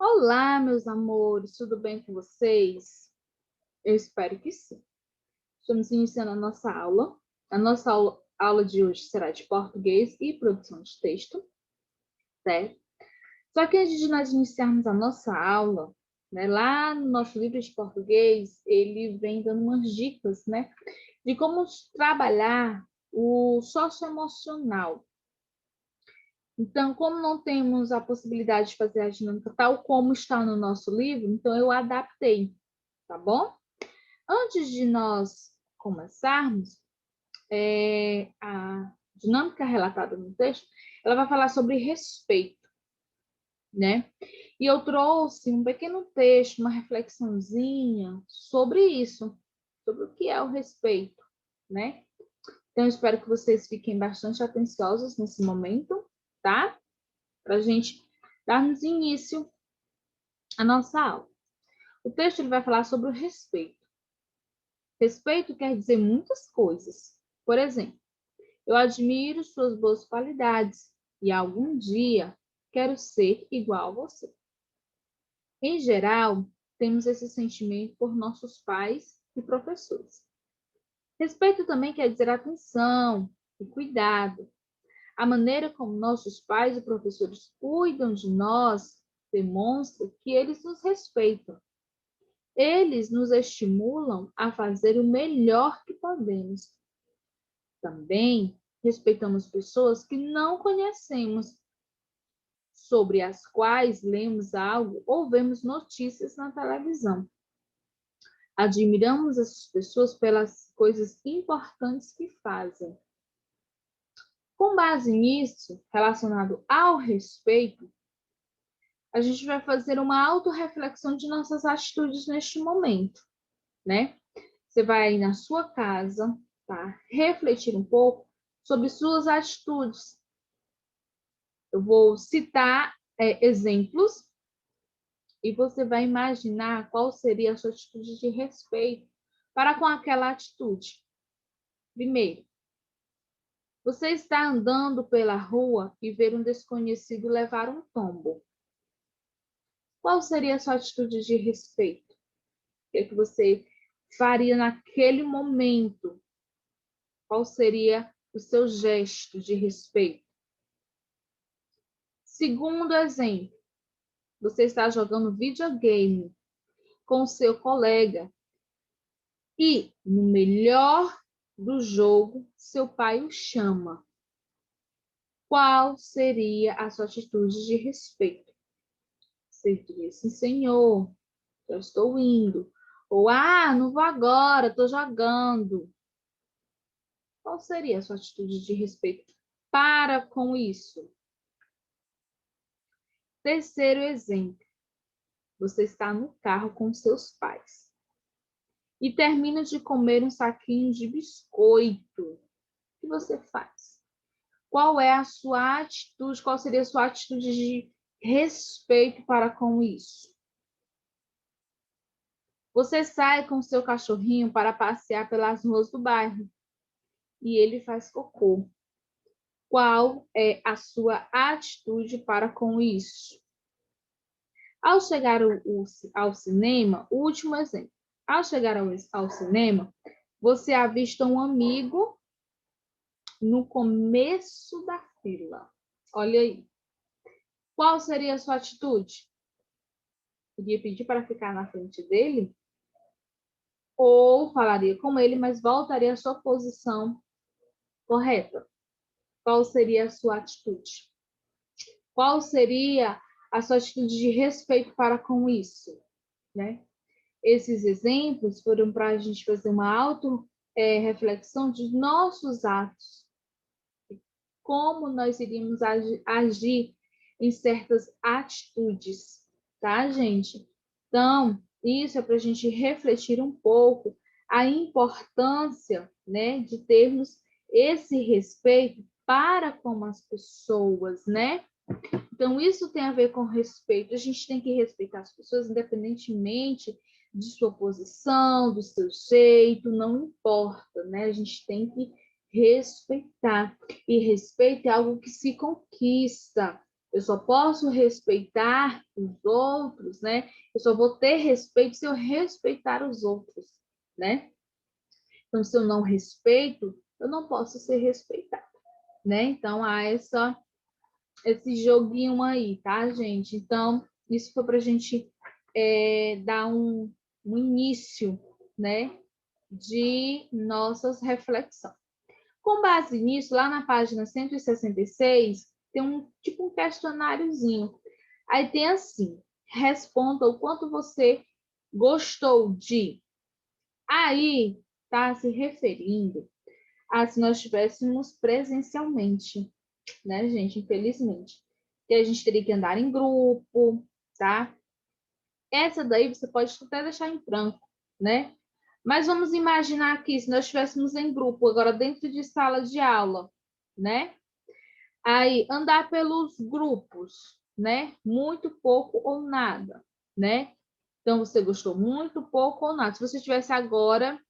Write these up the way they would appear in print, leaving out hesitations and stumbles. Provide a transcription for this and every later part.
Olá, meus amores, tudo bem com vocês? Eu espero que sim. Estamos iniciando a nossa aula. A nossa aula de hoje será de português e produção de texto, certo? Só que antes de nós iniciarmos a nossa aula, né, lá no nosso livro de português, ele vem dando umas dicas, né, de como trabalhar o socioemocional. Então, como não temos a possibilidade de fazer a dinâmica tal como está no nosso livro, então eu adaptei, tá bom? Antes de nós começarmos, a dinâmica relatada no texto, ela vai falar sobre respeito, né? E eu trouxe um pequeno texto, uma reflexãozinha sobre isso, sobre o que é o respeito, né? Então, eu espero que vocês fiquem bastante atenciosos nesse momento, tá? Para a gente darmos início à nossa aula. O texto ele vai falar sobre o respeito. Respeito quer dizer muitas coisas. Por exemplo, eu admiro suas boas qualidades e algum dia quero ser igual a você. Em geral, temos esse sentimento por nossos pais e professores. Respeito também quer dizer atenção e cuidado. A maneira como nossos pais e professores cuidam de nós demonstra que eles nos respeitam. Eles nos estimulam a fazer o melhor que podemos. Também respeitamos pessoas que não conhecemos, sobre as quais lemos algo ou vemos notícias na televisão. Admiramos essas pessoas pelas coisas importantes que fazem. Com base nisso, relacionado ao respeito, a gente vai fazer uma autorreflexão de nossas atitudes neste momento, né? Você vai aí na sua casa, tá? Refletir um pouco sobre suas atitudes. Eu vou citar exemplos e você vai imaginar qual seria a sua atitude de respeito para com aquela atitude. Primeiro, você está andando pela rua e ver um desconhecido levar um tombo. Qual seria a sua atitude de respeito? O que você faria naquele momento? Qual seria o seu gesto de respeito? Segundo exemplo, você está jogando videogame com o seu colega e, no melhor do jogo, seu pai o chama. Qual seria a sua atitude de respeito? Você diria assim, senhor, já estou indo. Ou, não vou agora, estou jogando. Qual seria a sua atitude de respeito para com isso? Terceiro exemplo, você está no carro com seus pais e termina de comer um saquinho de biscoito. O que você faz? Qual é a sua atitude? Qual seria a sua atitude de respeito para com isso? Você sai com seu cachorrinho para passear pelas ruas do bairro e ele faz cocô. Qual é a sua atitude para com isso? Ao chegar ao cinema, o último exemplo. Ao chegar ao cinema, você avista um amigo no começo da fila. Olha aí. Qual seria a sua atitude? Podia pedir para ficar na frente dele? Ou falaria com ele, mas voltaria à sua posição correta? Qual seria a sua atitude? Qual seria a sua atitude de respeito para com isso, né? Esses exemplos foram para a gente fazer uma auto-reflexão de nossos atos, como nós iríamos agir em certas atitudes, tá, gente? Então, isso é para a gente refletir um pouco a importância, né, de termos esse respeito para com as pessoas, né? Então, isso tem a ver com respeito. A gente tem que respeitar as pessoas, independentemente de sua posição, do seu jeito, não importa, né? A gente tem que respeitar. E respeito é algo que se conquista, Eu só posso respeitar os outros, né? Eu só vou ter respeito se eu respeitar os outros, né? Então, se eu não respeito, eu não posso ser respeitado, né? Então, há esse joguinho aí, tá, gente? Então, isso foi para a gente dar um início, né, de nossas reflexões. Com base nisso, lá na página 166, tem um questionáriozinho. Aí tem assim, responda o quanto você gostou de. Aí está se referindo a se nós estivéssemos presencialmente, né, gente? Infelizmente. Que a gente teria que andar em grupo, tá? Essa daí você pode até deixar em branco, né? Mas vamos imaginar aqui, se nós estivéssemos em grupo, agora dentro de sala de aula, né? Aí, andar pelos grupos, né? Muito pouco ou nada, né? Então, você gostou muito pouco ou nada. Se você estivesse agora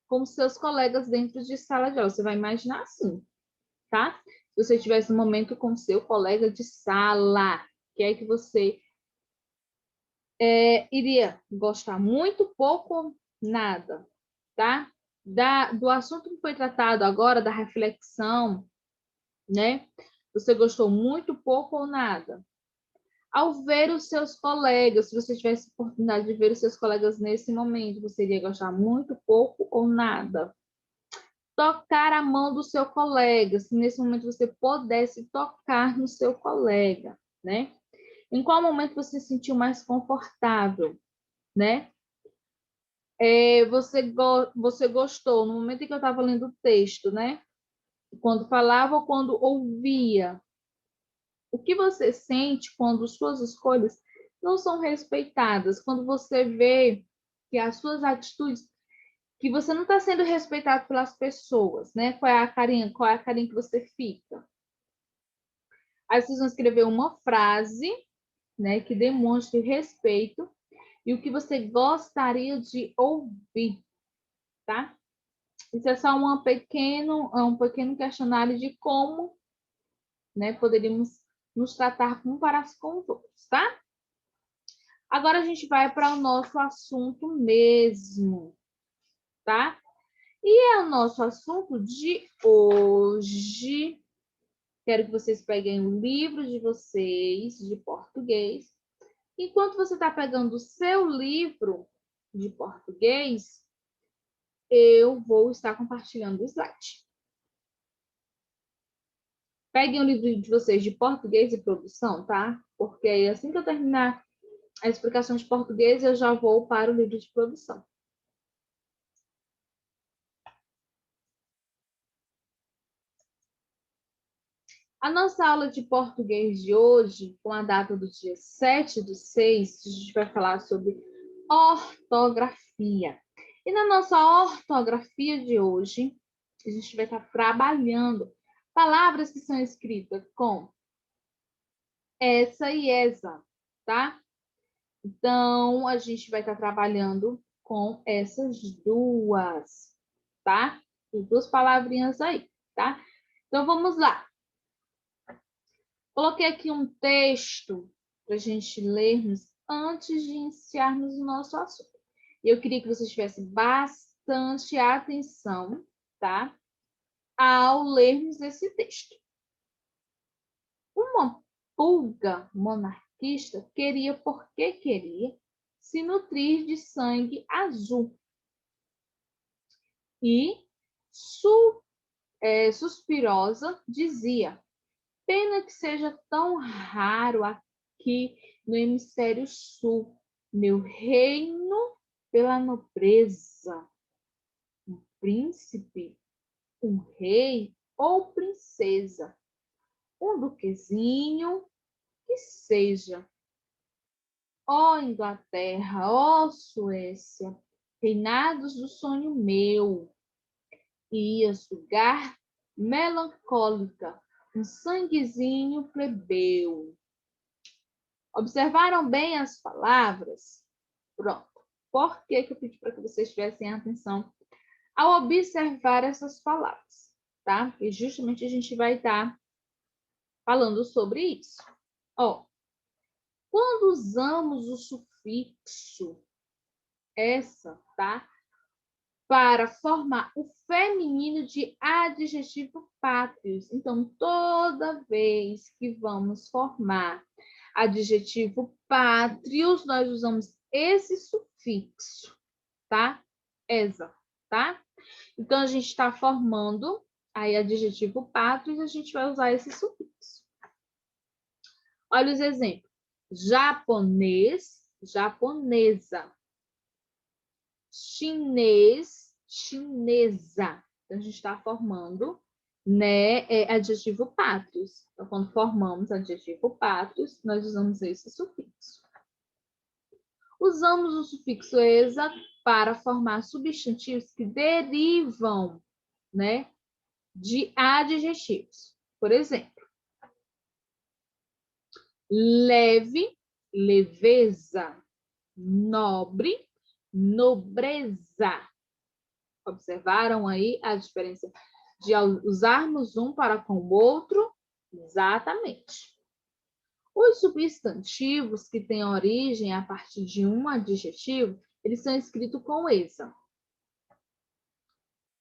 com seus colegas dentro de sala de aula, você vai imaginar assim, tá? Se você tivesse um momento com seu colega de sala, que é que você iria gostar muito pouco ou nada, tá? Do assunto que foi tratado agora, da reflexão, né? Você gostou muito pouco ou nada? Ao ver os seus colegas, se você tivesse a oportunidade de ver os seus colegas nesse momento, você iria gostar muito pouco ou nada? Tocar a mão do seu colega, se nesse momento você pudesse tocar no seu colega, né? Em qual momento você se sentiu mais confortável, né? Você gostou no momento em que eu estava lendo o texto, né? Quando falava ou quando ouvia. O que você sente quando suas escolhas não são respeitadas? Quando você vê que as suas atitudes, que você não está sendo respeitado pelas pessoas, né? Qual é a carinha que você fica? Aí vocês vão escrever uma frase, né, que demonstre respeito e o que você gostaria de ouvir, tá? Isso é só um pequeno questionário de como, né, poderíamos nos tratar uns com os outros, tá? Agora a gente vai para o nosso assunto mesmo, tá? E é o nosso assunto de hoje. Quero que vocês peguem o livro de vocês de português. Enquanto você está pegando o seu livro de português, eu vou estar compartilhando o slide. Peguem o livro de vocês de português e produção, tá? Porque aí, assim que eu terminar a explicação de português, eu já vou para o livro de produção. A nossa aula de português de hoje, com a data do dia 7/6, a gente vai falar sobre ortografia. E na nossa ortografia de hoje, a gente vai estar trabalhando palavras que são escritas com essa e essa, tá? Então, a gente vai estar trabalhando com essas duas, tá? As duas palavrinhas aí, tá? Então, vamos lá. Coloquei aqui um texto para a gente lermos antes de iniciarmos o nosso assunto. Eu queria que vocês tivessem bastante atenção, tá? Ao lermos esse texto. Uma pulga monarquista queria, porque queria, se nutrir de sangue azul. E suspirosa dizia: pena que seja tão raro aqui no hemisfério sul, meu reino pela nobreza. Um príncipe, um rei ou princesa, um duquezinho que seja. Ó Inglaterra, ó Suécia, reinados do sonho meu, ia sugar melancólica um sanguezinho plebeu. Observaram bem as palavras? Pronto. Por que eu pedi para que vocês tivessem atenção ao observar essas palavras, tá? E justamente a gente vai estar falando sobre isso. Ó, quando usamos o sufixo essa, tá? Para formar o feminino de adjetivo pátrios. Então, toda vez que vamos formar adjetivo pátrios, nós usamos esse sufixo, tá? Esa, tá? Então, a gente está formando aí adjetivo pátrios, a gente vai usar esse sufixo. Olha os exemplos. Japonês, japonesa. Chinês, chinesa. Então, a gente está formando, né, adjetivo pátrios. Então, quando formamos adjetivo pátrios, nós usamos esse sufixo. Usamos o sufixo esa para formar substantivos que derivam, né, de adjetivos. Por exemplo, leve, leveza, nobre, nobreza. Observaram aí a diferença de usarmos um para com o outro? Exatamente. Os substantivos que têm origem a partir de um adjetivo, eles são escritos com esa.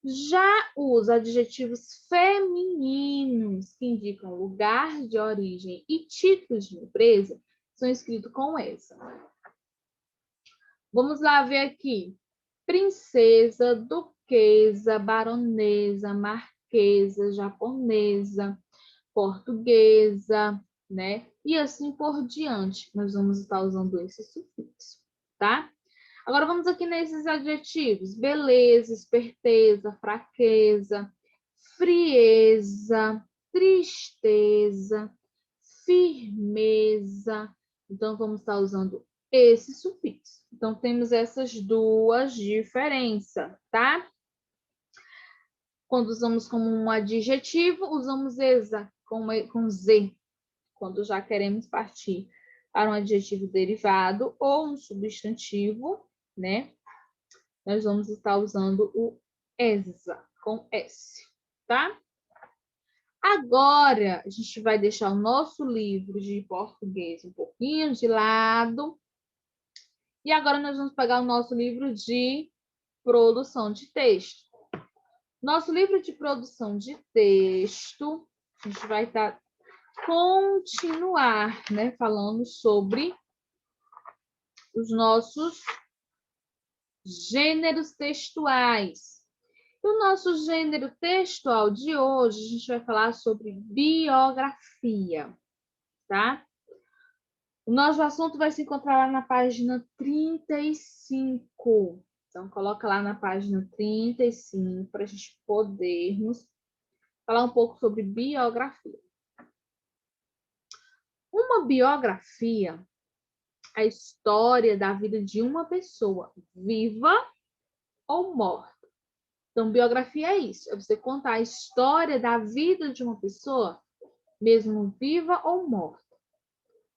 Já os adjetivos femininos, que indicam lugar de origem e títulos de empresa, são escritos com esa. Vamos lá ver aqui. Princesa, duquesa, baronesa, marquesa, japonesa, portuguesa, né? E assim por diante. Nós vamos estar usando esse sufixo, tá? Agora vamos aqui nesses adjetivos: beleza, esperteza, fraqueza, frieza, tristeza, firmeza. Então vamos estar usando esse sufixo. Então temos essas duas diferenças, tá? Quando usamos como um adjetivo, usamos esa com Z. Quando já queremos partir para um adjetivo derivado ou um substantivo, né? Nós vamos estar usando o esa, com S, tá? Agora, a gente vai deixar o nosso livro de português um pouquinho de lado. E agora nós vamos pegar o nosso livro de produção de texto. Nosso livro de produção de texto, a gente vai continuar, né, falando sobre os nossos gêneros textuais. O nosso gênero textual de hoje, a gente vai falar sobre biografia, tá? O nosso assunto vai se encontrar lá na página 35. Então, coloca lá na página 35 para a gente podermos falar um pouco sobre biografia. Uma biografia é a história da vida de uma pessoa, viva ou morta. Então, biografia é isso, é você contar a história da vida de uma pessoa, mesmo viva ou morta.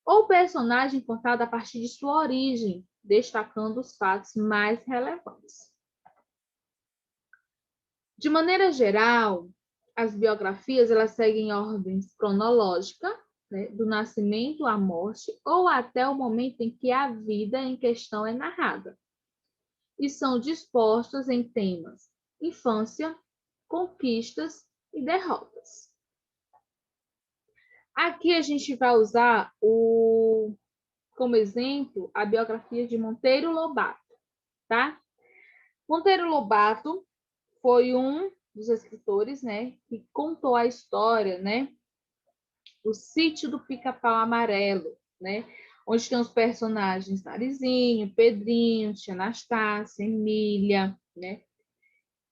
Ou personagem contado a partir de sua origem, destacando os fatos mais relevantes. De maneira geral, as biografias elas seguem ordens cronológica, né, do nascimento à morte ou até o momento em que a vida em questão é narrada. E são dispostas em temas infância, conquistas e derrotas. Aqui a gente vai usar como exemplo a biografia de Monteiro Lobato, tá? Monteiro Lobato foi um dos escritores, né, que contou a história, né, do Sítio do Pica-Pau Amarelo, né, onde tem os personagens Narizinho, Pedrinho, Tia Anastácia, Emília, né?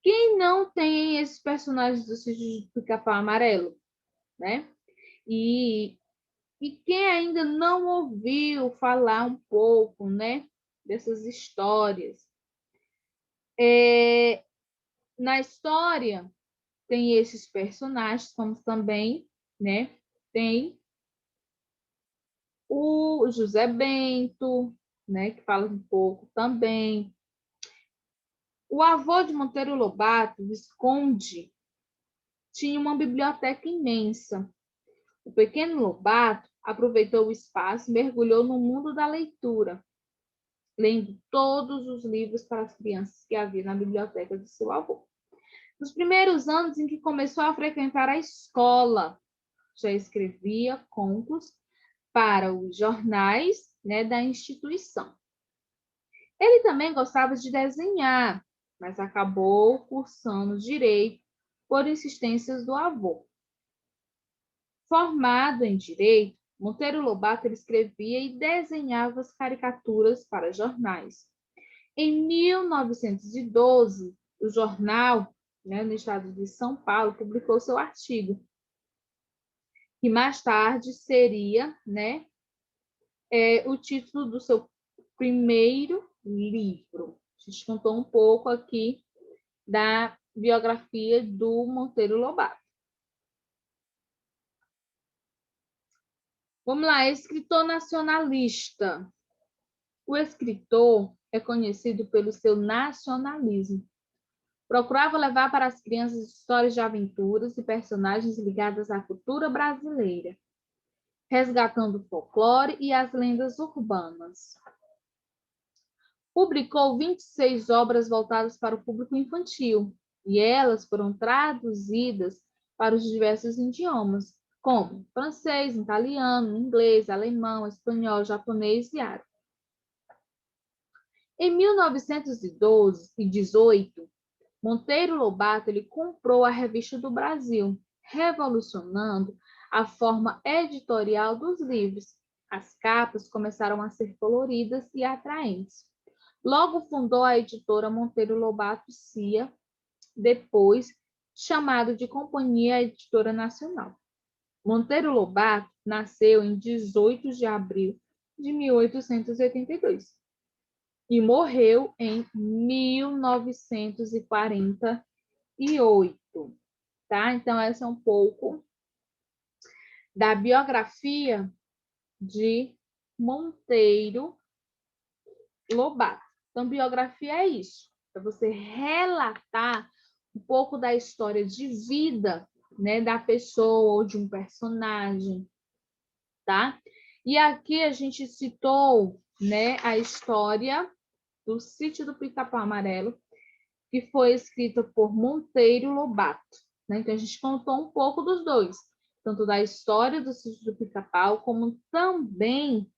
Quem não tem esses personagens do Sítio do Pica-Pau Amarelo, né? E quem ainda não ouviu falar um pouco, né, dessas histórias? Na história tem esses personagens, como também, né, tem o José Bento, né, que fala um pouco também. O avô de Monteiro Lobato, Visconde, tinha uma biblioteca imensa. O pequeno Lobato aproveitou o espaço e mergulhou no mundo da leitura, lendo todos os livros para as crianças que havia na biblioteca de seu avô. Nos primeiros anos em que começou a frequentar a escola, já escrevia contos para os jornais, né, da instituição. Ele também gostava de desenhar, mas acabou cursando direito por insistências do avô. Formado em direito, Monteiro Lobato escrevia e desenhava as caricaturas para jornais. Em 1912, o jornal, né, no estado de São Paulo, publicou seu artigo, que mais tarde seria, né, o título do seu primeiro livro. A gente contou um pouco aqui da biografia do Monteiro Lobato. Vamos lá, escritor nacionalista. O escritor é conhecido pelo seu nacionalismo. Procurava levar para as crianças histórias de aventuras e personagens ligadas à cultura brasileira, resgatando o folclore e as lendas urbanas. Publicou 26 obras voltadas para o público infantil, e elas foram traduzidas para os diversos idiomas, como francês, italiano, inglês, alemão, espanhol, japonês e árabe. Em 1918, Monteiro Lobato comprou a Revista do Brasil, revolucionando a forma editorial dos livros. As capas começaram a ser coloridas e atraentes. Logo fundou a editora Monteiro Lobato Cia, depois chamado de Companhia Editora Nacional. Monteiro Lobato nasceu em 18 de abril de 1882 e morreu em 1948, tá? Então, essa é um pouco da biografia de Monteiro Lobato. Então, biografia é isso, é você relatar um pouco da história de vida, né, da pessoa ou de um personagem, tá? E aqui a gente citou, né, a história do Sítio do Pica-Pau Amarelo, que foi escrita por Monteiro Lobato, né? Então, a gente contou um pouco dos dois, tanto da história do Sítio do Pica-Pau, como também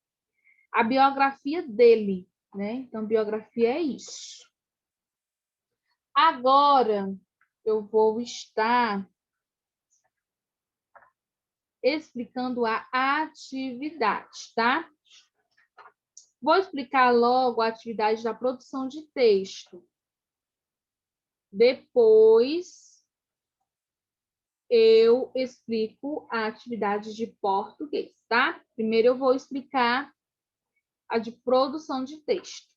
a biografia dele, né? Então, biografia é isso. Agora, eu vou estar explicando a atividade, tá? Vou explicar logo a atividade da produção de texto. Depois, eu explico a atividade de português, tá? Primeiro, eu vou explicar a de produção de texto.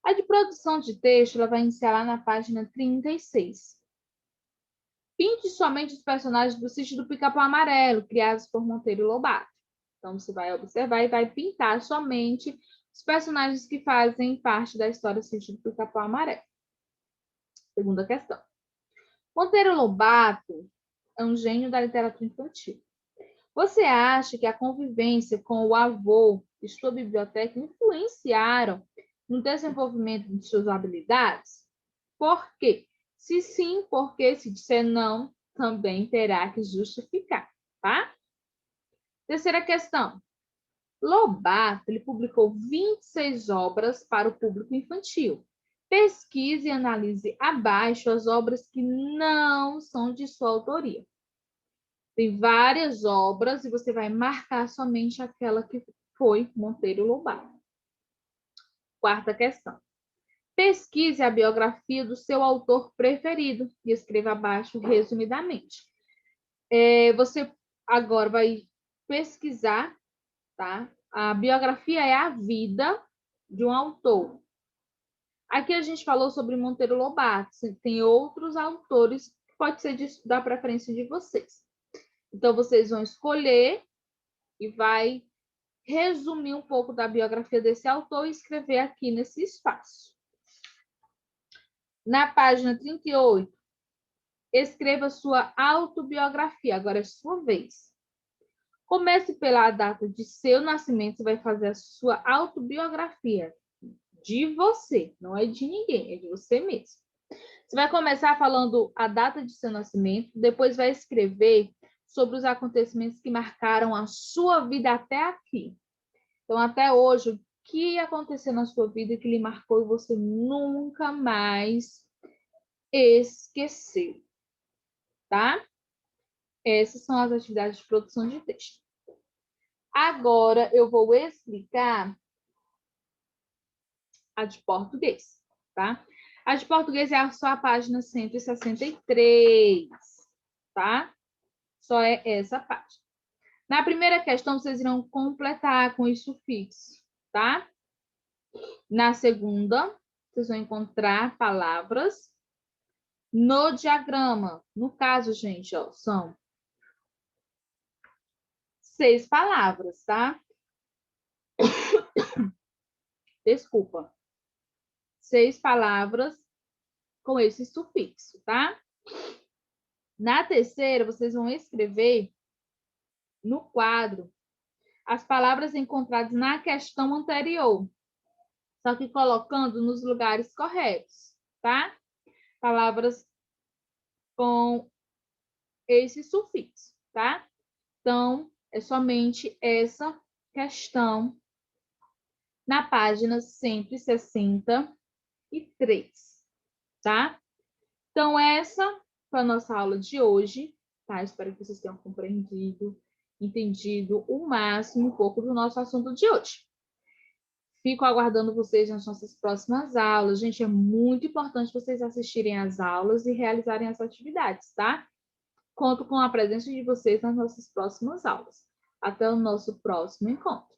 A de produção de texto, ela vai iniciar lá na página 36. Pinte somente os personagens do Sítio do Pica-Pau Amarelo, criados por Monteiro Lobato. Então, você vai observar e vai pintar somente os personagens que fazem parte da história do Sítio do Pica-Pau Amarelo. Segunda questão. Monteiro Lobato é um gênio da literatura infantil. Você acha que a convivência com o avô e sua biblioteca influenciaram no desenvolvimento de suas habilidades? Por quê? Se sim, porque se disser não, também terá que justificar, tá? Terceira questão. Lobato, ele publicou 26 obras para o público infantil. Pesquise e analise abaixo as obras que não são de sua autoria. Tem várias obras e você vai marcar somente aquela que foi Monteiro Lobato. Quarta questão. Pesquise a biografia do seu autor preferido e escreva abaixo resumidamente. Você agora vai pesquisar, tá? A biografia é a vida de um autor. Aqui a gente falou sobre Monteiro Lobato. Tem outros autores que pode ser da preferência de vocês. Então, vocês vão escolher e vai resumir um pouco da biografia desse autor e escrever aqui nesse espaço. Na página 38, escreva sua autobiografia. Agora é sua vez. Comece pela data de seu nascimento, você vai fazer a sua autobiografia de você, não é de ninguém, é de você mesmo. Você vai começar falando a data de seu nascimento, depois vai escrever sobre os acontecimentos que marcaram a sua vida até aqui. Então, até hoje, o que aconteceu na sua vida que lhe marcou e você nunca mais esqueceu, tá? Essas são as atividades de produção de texto. Agora, eu vou explicar a de português, tá? A de português é só a página 163, tá? Só é essa página. Na primeira questão, vocês irão completar com os sufixos, tá? Na segunda, vocês vão encontrar palavras no diagrama. No caso, gente, ó, são 6 palavras, tá? Desculpa. 6 palavras com esse sufixo, tá? Na terceira, vocês vão escrever no quadro as palavras encontradas na questão anterior, só que colocando nos lugares corretos, tá? Palavras com esse sufixo, tá? Então, é somente essa questão na página 163, tá? Então, essa foi a nossa aula de hoje, tá? Espero que vocês tenham compreendido, entendido o máximo um pouco do nosso assunto de hoje. Fico aguardando vocês nas nossas próximas aulas. Gente, é muito importante vocês assistirem às aulas e realizarem as atividades, tá? Conto com a presença de vocês nas nossas próximas aulas. Até o nosso próximo encontro.